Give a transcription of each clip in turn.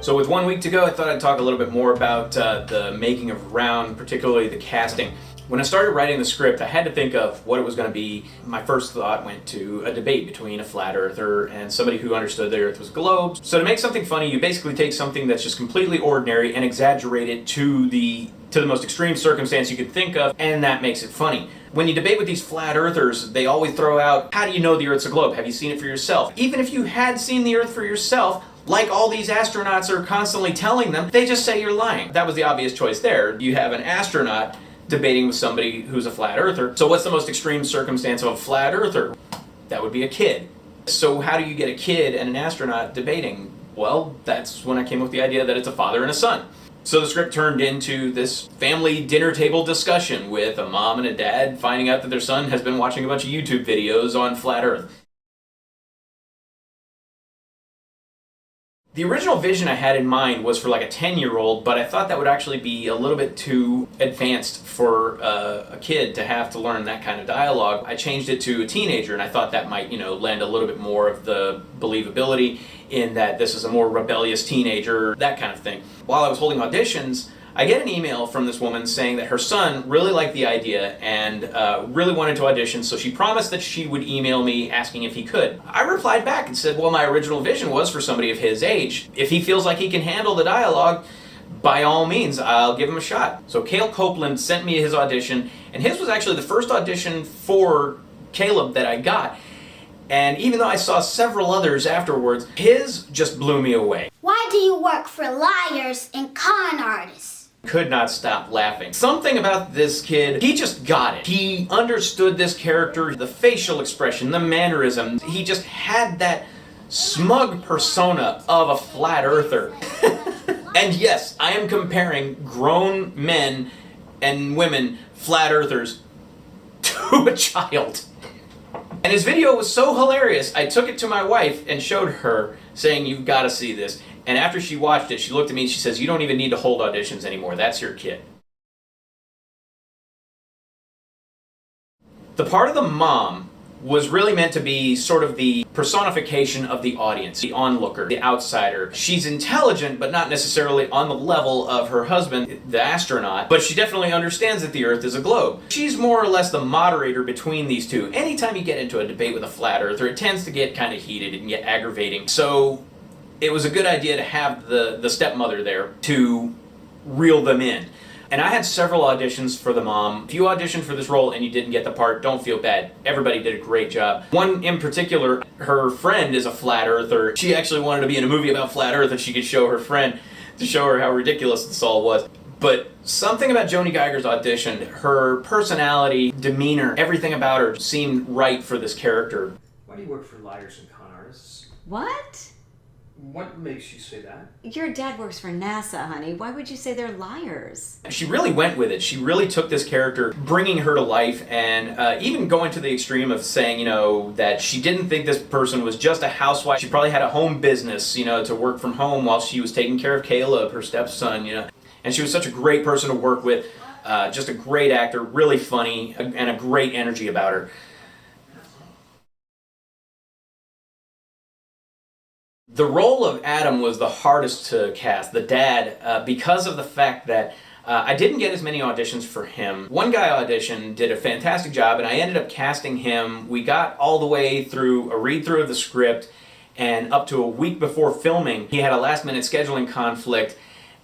So with 1 week to go, I thought I'd talk a little bit more about the making of Round, particularly the casting. When I started writing the script, I had to think of what it was going to be. My first thought went to a debate between a flat earther and somebody who understood the earth was a globe. So to make something funny, you basically take something that's just completely ordinary and exaggerate it to the most extreme circumstance you could think of, and that makes it funny. When you debate with these flat earthers, they always throw out, how do you know the earth's a globe? Have you seen it for yourself? Even if you had seen the earth for yourself, like all these astronauts are constantly telling them, they just say you're lying. That was the obvious choice there. You have an astronaut debating with somebody who's a flat earther. So what's the most extreme circumstance of a flat earther? That would be a kid. So how do you get a kid and an astronaut debating? Well, that's when I came up with the idea that it's a father and a son. So the script turned into this family dinner table discussion with a mom and a dad finding out that their son has been watching a bunch of YouTube videos on flat earth. The original vision I had in mind was for like a 10-year-old, but I thought that would actually be a little bit too advanced for a kid to have to learn that kind of dialogue. I changed it to a teenager, and I thought that might, lend a little bit more of the believability in that this is a more rebellious teenager, that kind of thing. While I was holding auditions, I get an email from this woman saying that her son really liked the idea and really wanted to audition, so she promised that she would email me asking if he could. I replied back and said, well, my original vision was for somebody of his age. If he feels like he can handle the dialogue, by all means, I'll give him a shot. So Cale Copeland sent me his audition, and his was actually the first audition for Caleb that I got. And even though I saw several others afterwards, his just blew me away. Why do you work for liars and con artists? Could not stop laughing. Something about this kid, he just got it. He understood this character, the facial expression, the mannerism. He just had that smug persona of a flat earther. And yes, I am comparing grown men and women, flat earthers, to a child. And his video was so hilarious, I took it to my wife and showed her, saying, you've got to see this. And after she watched it, she looked at me and she says, you don't even need to hold auditions anymore. That's your kid. The part of the mom was really meant to be sort of the personification of the audience, the onlooker, the outsider. She's intelligent, but not necessarily on the level of her husband, the astronaut, but she definitely understands that the Earth is a globe. She's more or less the moderator between these two. Anytime you get into a debate with a flat earther, it tends to get kind of heated and get aggravating. So it was a good idea to have the stepmother there to reel them in. And I had several auditions for the mom. If you auditioned for this role and you didn't get the part, don't feel bad. Everybody did a great job. One in particular, her friend is a flat earther. She actually wanted to be in a movie about flat earth and she could show her friend to show her how ridiculous this all was. But something about Joni Geiger's audition, her personality, demeanor, everything about her seemed right for this character. Why do you work for liars and con artists? What? What makes you say that? Your dad works for NASA, honey. Why would you say they're liars? She really went with it. She really took this character, bringing her to life, and even going to the extreme of saying, that she didn't think this person was just a housewife. She probably had a home business, to work from home while she was taking care of Caleb, her stepson, And she was such a great person to work with, just a great actor, really funny, and a great energy about her. The role of Adam was the hardest to cast, the dad, because of the fact that I didn't get as many auditions for him. One guy auditioned, did a fantastic job, and I ended up casting him. We got all the way through a read-through of the script, and up to a week before filming, he had a last-minute scheduling conflict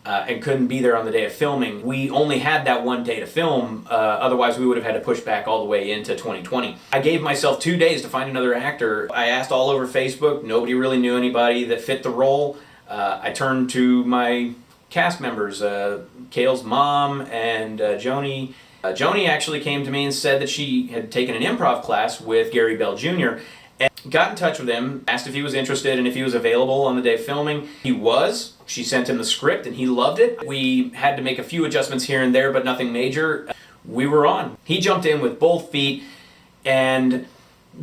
and couldn't be there on the day of filming. We only had that one day to film, otherwise we would have had to push back all the way into 2020. I gave myself 2 days to find another actor. I asked all over Facebook, nobody really knew anybody that fit the role. I turned to my cast members, Cale's mom and Joni. Joni actually came to me and said that she had taken an improv class with Gary Bell Jr., and got in touch with him, asked if he was interested and if he was available on the day of filming. He was. She sent him the script and he loved it. We had to make a few adjustments here and there, but nothing major. We were on. He jumped in with both feet and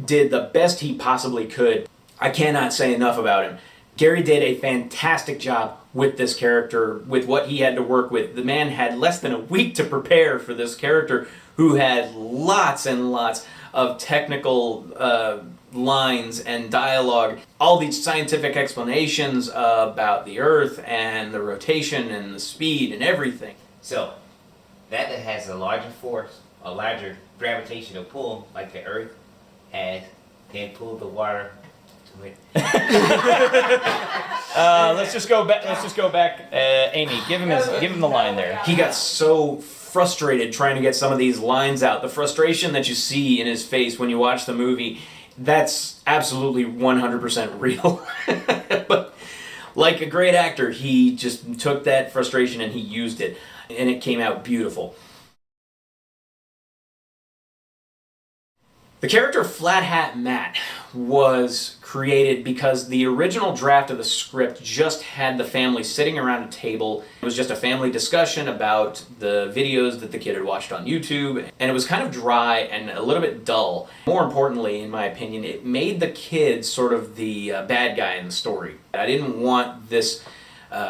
did the best he possibly could. I cannot say enough about him. Gary did a fantastic job with this character, with what he had to work with. The man had less than a week to prepare for this character who had lots and lots of technical lines and dialogue, all these scientific explanations about the Earth and the rotation and the speed and everything. So, that has a larger force, a larger gravitational pull, like the Earth has, can pull the water to it. Let's just go back. Amy, give him the line there. He got so frustrated trying to get some of these lines out. The frustration that you see in his face when you watch the movie, that's absolutely 100% real. But like a great actor, he just took that frustration and he used it, and it came out beautiful. The character Flat Hat Matt was created because the original draft of the script just had the family sitting around a table. It was just a family discussion about the videos that the kid had watched on YouTube, and it was kind of dry and a little bit dull. More importantly, in my opinion, it made the kid sort of the bad guy in the story. I didn't want this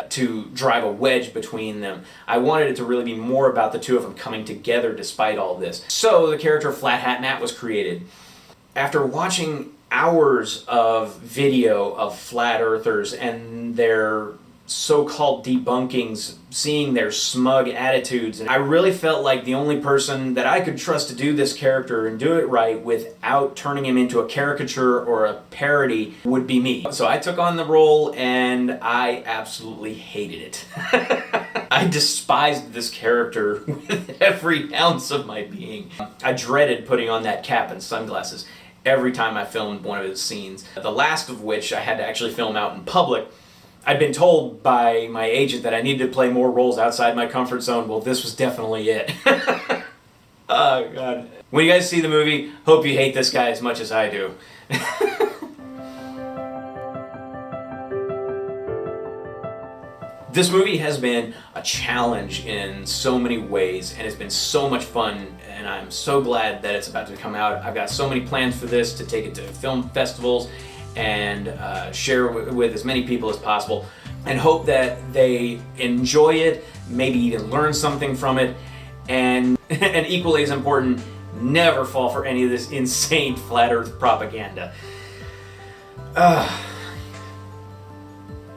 to drive a wedge between them. I wanted it to really be more about the two of them coming together despite all this. So the character Flat Hat Matt was created. After watching hours of video of flat earthers and their so-called debunkings, seeing their smug attitudes, and I really felt like the only person that I could trust to do this character and do it right without turning him into a caricature or a parody would be me. So I took on the role and I absolutely hated it. I despised this character with every ounce of my being. I dreaded putting on that cap and sunglasses every time I filmed one of his scenes. The last of which I had to actually film out in public. I'd been told by my agent that I needed to play more roles outside my comfort zone. Well, this was definitely it. Oh, God. When you guys see the movie, hope you hate this guy as much as I do. This movie has been a challenge in so many ways, and it's been so much fun, and I'm so glad that it's about to come out. I've got so many plans for this, to take it to film festivals and share it with as many people as possible, and hope that they enjoy it, maybe even learn something from it, and equally as important, never fall for any of this insane flat earth propaganda.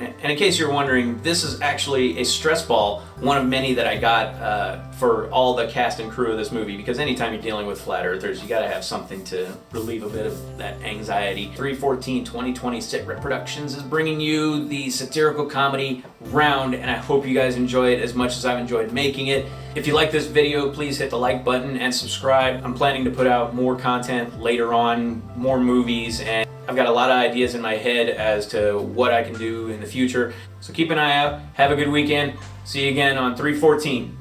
And in case you're wondering, this is actually a stress ball, one of many that I got for all the cast and crew of this movie, because anytime you're dealing with flat earthers, you gotta have something to relieve a bit of that anxiety. 314-2020 Sit Rep Productions is bringing you the satirical comedy Round, and I hope you guys enjoy it as much as I've enjoyed making it. If you like this video, please hit the like button and subscribe. I'm planning to put out more content later on, more movies, and I've got a lot of ideas in my head as to what I can do in the future. So keep an eye out. Have a good weekend. See you again on 314.